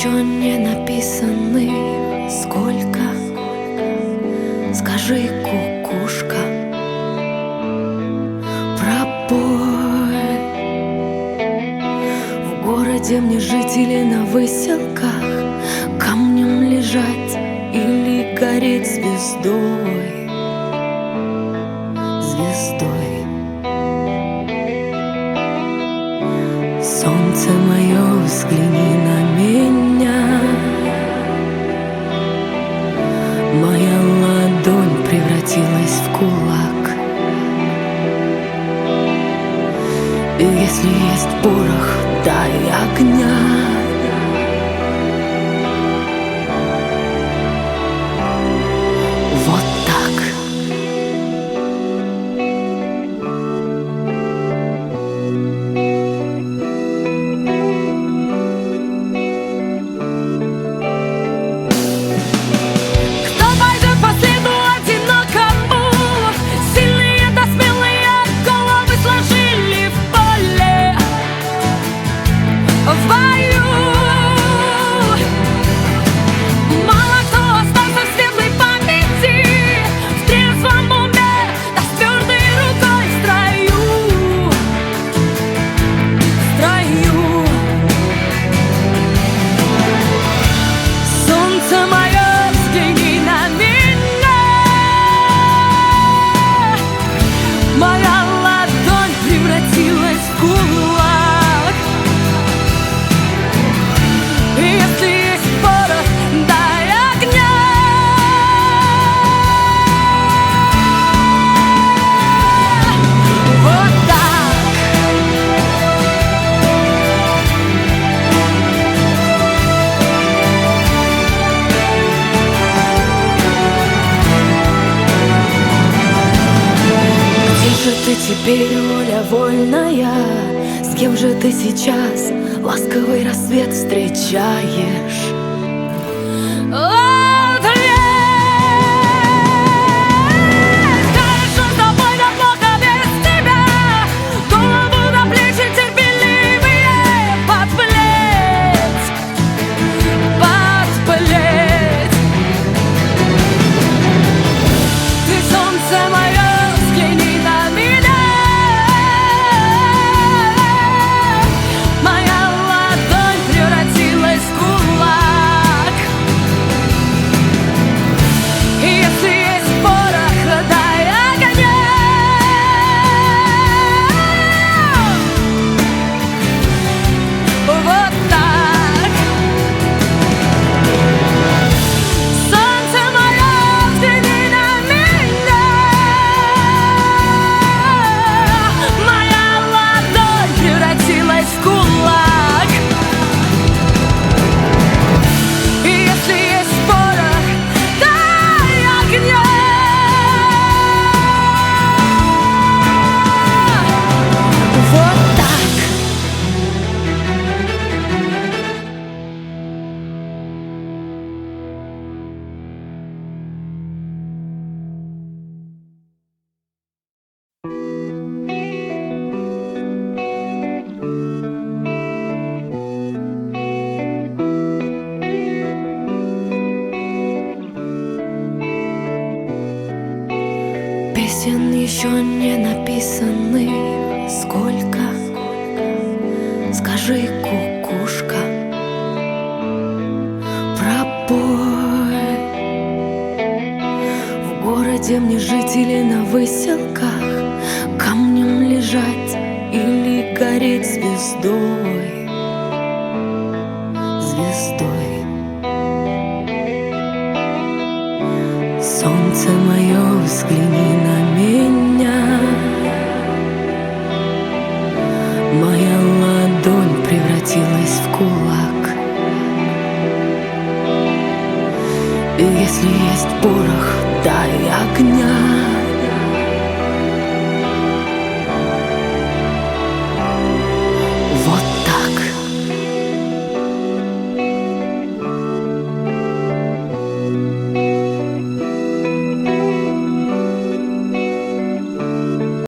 еще не написаны. Сколько? Скажи, кукушка, пропой. В городе мне жить или на выселках, камнем лежать или гореть звездой? Звездой. Солнце мое, взгляни на меня. Моя ладонь превратилась в кулак. И если есть порох, дай огня. Вот так. В бою мало кто остался в светлой памяти, в трезвом уме, да с твердой рукой в строю, в строю. Солнце мое, взгляни на меня. Моя ладонь превратилась в кулак. Ты теперь воля вольная, с кем же ты сейчас ласковый рассвет встречаешь? Песен еще не написаны. Сколько? Скажи, кукушка, пропой. В городе мне жить или на выселках, камнем лежать или гореть звездой? Звездой. Солнце мое, взгляни на меня. Моя ладонь превратилась в кулак. И если есть порох, дай огня.